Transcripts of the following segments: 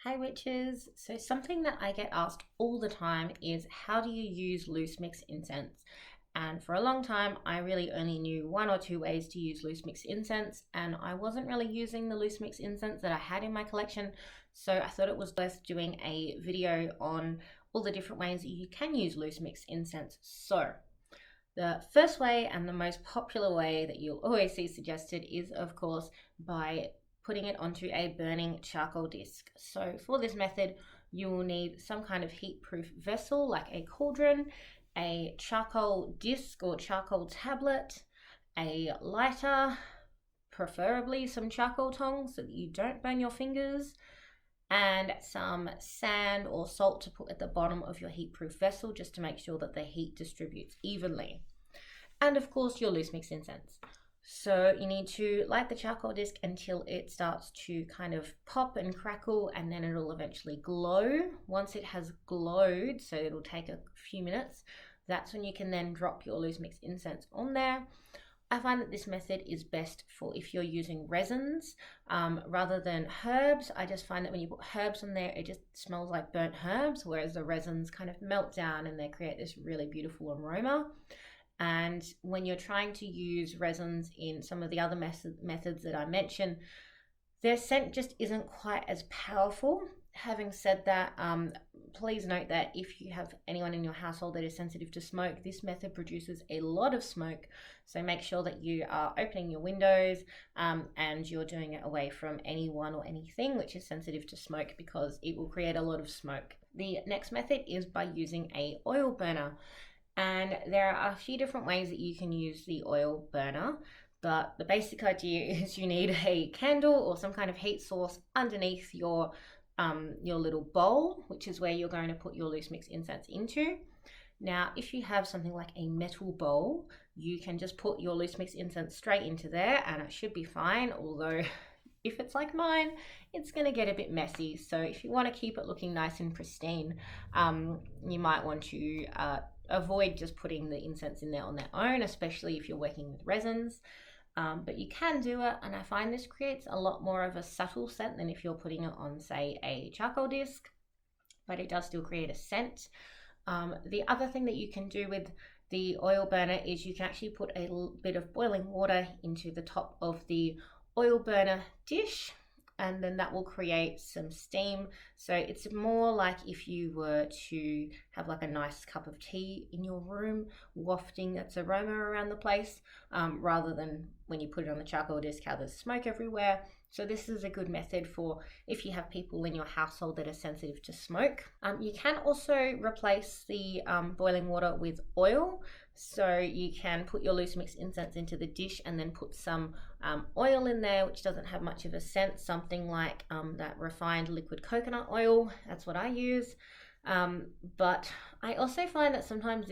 Hi witches. So something that I get asked all the time is how do you use loose mix incense? And for a long time, I really only knew one or two ways to use loose mix incense, and I wasn't really using the loose mix incense that I had in my collection. So I thought it was worth doing a video on all the different ways that you can use loose mix incense. So the first way and the most popular way that you'll always see suggested is, of course, by putting it onto a burning charcoal disc. So for this method, you will need some kind of heat-proof vessel like a cauldron, a charcoal disc or charcoal tablet, a lighter, preferably some charcoal tongs so that you don't burn your fingers, and some sand or salt to put at the bottom of your heat-proof vessel just to make sure that the heat distributes evenly. And of course, your loose mix incense. So you need to light the charcoal disc until it starts to kind of pop and crackle, and then it'll eventually glow. Once it has glowed, so it'll take a few minutes, that's when you can then drop your loose mix incense on there. I find that this method is best for if you're using resins rather than herbs. I just find that when you put herbs on there, it just smells like burnt herbs, whereas the resins kind of melt down and they create this really beautiful aroma. And when you're trying to use resins in some of the other methods that I mentioned, their scent just isn't quite as powerful. Having said that, please note that if you have anyone in your household that is sensitive to smoke, this method produces a lot of smoke. So make sure that you are opening your windows and you're doing it away from anyone or anything which is sensitive to smoke, because it will create a lot of smoke. The next method is by using a oil burner. And there are a few different ways that you can use the oil burner, but the basic idea is you need a candle or some kind of heat source underneath your little bowl, which is where you're going to put your loose mix incense into. Now, if you have something like a metal bowl, you can just put your loose mix incense straight into there and it should be fine, although if it's like mine, it's going to get a bit messy. So if you want to keep it looking nice and pristine, you might want to avoid just putting the incense in there on their own, especially if you're working with resins. But you can do it, and I find this creates a lot more of a subtle scent than if you're putting it on, say, a charcoal disc, but it does still create a scent. The other thing that you can do with the oil burner is you can actually put a little bit of boiling water into the top of the oil burner dish, and then that will create some steam. So it's more like if you were to have like a nice cup of tea in your room, wafting its aroma around the place, rather than when you put it on the charcoal disc, how there's smoke everywhere. So this is a good method for if you have people in your household that are sensitive to smoke. You can also replace the boiling water with oil. So you can put your loose mix incense into the dish and then put some oil in there, which doesn't have much of a scent, something like that refined liquid coconut oil. That's what I use. But I also find that sometimes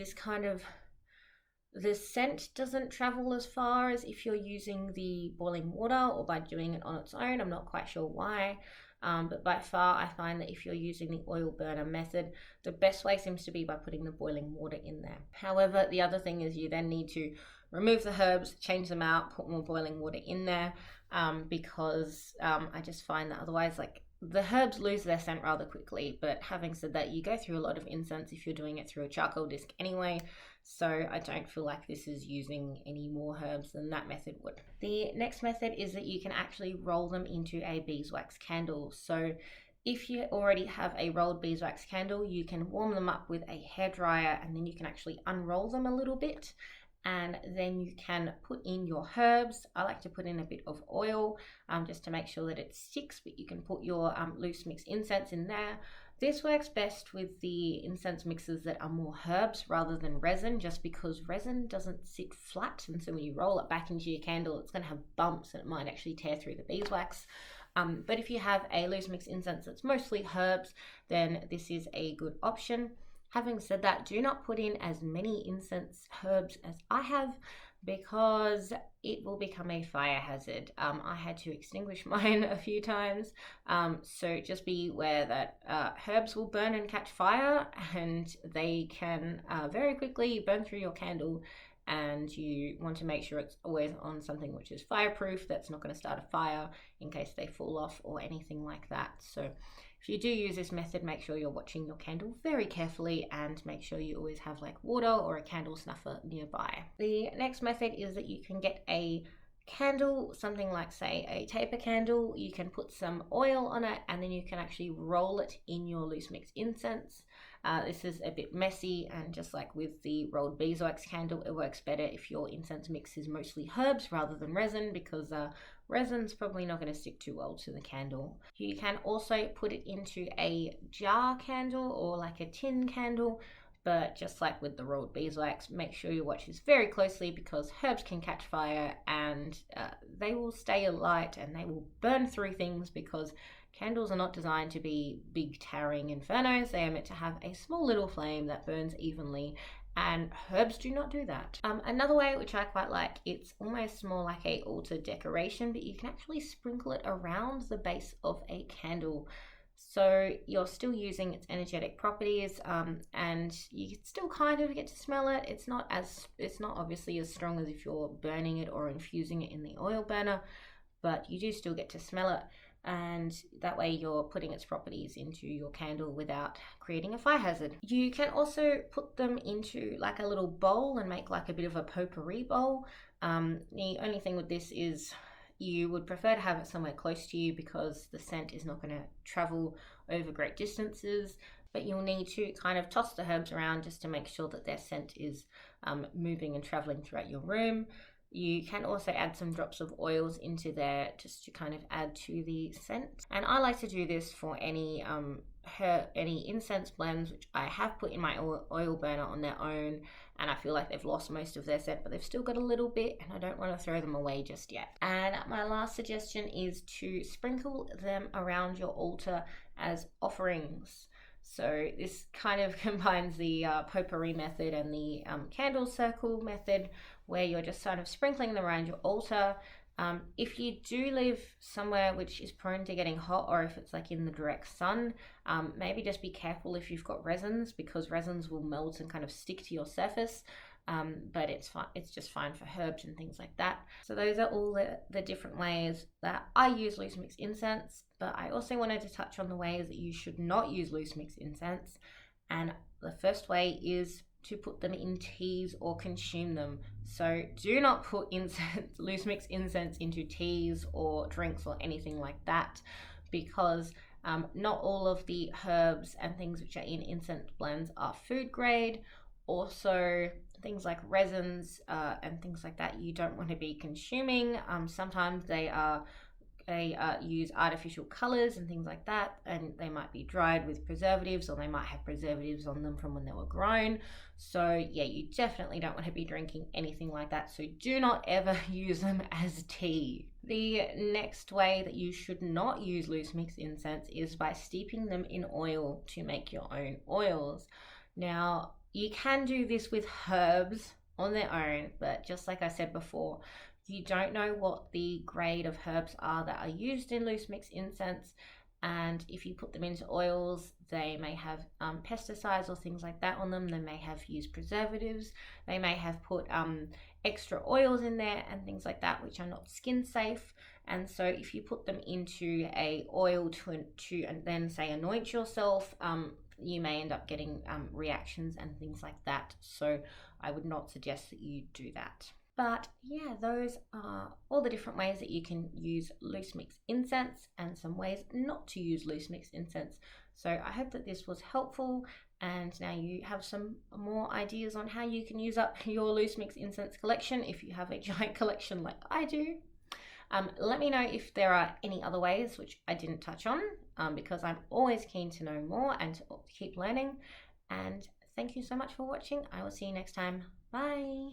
the scent doesn't travel as far as if you're using the boiling water or by doing it on its own. I'm not quite sure why. But by far, I find that if you're using the oil burner method, the best way seems to be by putting the boiling water in there. However, the other thing is you then need to remove the herbs, change them out, put more boiling water in there, because I just find that otherwise, like, the herbs lose their scent rather quickly. But having said that, you go through a lot of incense if you're doing it through a charcoal disc anyway, so I don't feel like this is using any more herbs than that method would. The next method is that you can actually roll them into a beeswax candle. So if you already have a rolled beeswax candle, you can warm them up with a hairdryer, and then you can actually unroll them a little bit, and then you can put in your herbs. I like to put in a bit of oil just to make sure that it sticks, but you can put your loose mix incense in there. This works best with the incense mixes that are more herbs rather than resin, just because resin doesn't sit flat, and so when you roll it back into your candle, it's going to have bumps and it might actually tear through the beeswax. But if you have a loose mix incense that's mostly herbs, then this is a good option. Having said that, do not put in as many incense herbs as I have, because it will become a fire hazard. I had to extinguish mine a few times, so just be aware that herbs will burn and catch fire, and they can very quickly burn through your candle, and you want to make sure it's always on something which is fireproof, that's not going to start a fire in case they fall off or anything like that. So If you do use this method, make sure you're watching your candle very carefully and make sure you always have like water or a candle snuffer nearby. The next method is that you can get a candle, something like say a taper candle. You can put some oil on it and then you can actually roll it in your loose mix incense. This is a bit messy, and just like with the rolled beeswax candle, it works better if your incense mix is mostly herbs rather than resin, because resin's probably not going to stick too well to the candle. You can also put it into a jar candle or like a tin candle, but just like with the rolled beeswax, make sure you watch this very closely, because herbs can catch fire and they will stay alight and they will burn through things, because candles are not designed to be big towering infernos. They are meant to have a small little flame that burns evenly, and herbs do not do that. Another way, which I quite like, it's almost more like a altar decoration, but you can actually sprinkle it around the base of a candle. So you're still using its energetic properties, and you still kind of get to smell it. It's not obviously as strong as if you're burning it or infusing it in the oil burner, but you do still get to smell it. And that way you're putting its properties into your candle without creating a fire hazard. You can also put them into like a little bowl and make like a bit of a potpourri bowl. The only thing with this is you would prefer to have it somewhere close to you, because the scent is not going to travel over great distances, but you'll need to kind of toss the herbs around just to make sure that their scent is moving and traveling throughout your room. You can also add some drops of oils into there just to kind of add to the scent. And I like to do this for any incense blends which I have put in my oil burner on their own, and I feel like they've lost most of their scent, but they've still got a little bit, and I don't want to throw them away just yet. And my last suggestion is to sprinkle them around your altar as offerings. So this kind of combines the potpourri method and the candle circle method, where you're just sort of sprinkling them around your altar. If you do live somewhere which is prone to getting hot, or if it's like in the direct sun, maybe just be careful if you've got resins, because resins will melt and kind of stick to your surface. But it's fine. It's just fine for herbs and things like that. So those are all the different ways that I use loose mix incense. But I also wanted to touch on the ways that you should not use loose mix incense. And the first way is to put them in teas or consume them. So do not put loose mix incense into teas or drinks or anything like that, because not all of the herbs and things which are in incense blends are food grade. Also, things like resins and things like that you don't want to be consuming. Sometimes they use artificial colors and things like that, and they might be dried with preservatives, or they might have preservatives on them from when they were grown. So yeah, you definitely don't want to be drinking anything like that, so do not ever use them as tea. The next way that you should not use loose mix incense is by steeping them in oil to make your own oils. Now, you can do this with herbs on their own, but just like I said before, you don't know what the grade of herbs are that are used in loose mix incense, and if you put them into oils, they may have pesticides or things like that on them. They may have used preservatives. They may have put extra oils in there and things like that, which are not skin safe. And so if you put them into a oil to and then say anoint yourself, you may end up getting reactions and things like that. So I would not suggest that you do that. But yeah, those are all the different ways that you can use loose mix incense, and some ways not to use loose mix incense. So I hope that this was helpful, and now you have some more ideas on how you can use up your loose mix incense collection if you have a giant collection like I do. Let me know if there are any other ways which I didn't touch on, because I'm always keen to know more and to keep learning. And thank you so much for watching. I will see you next time. Bye.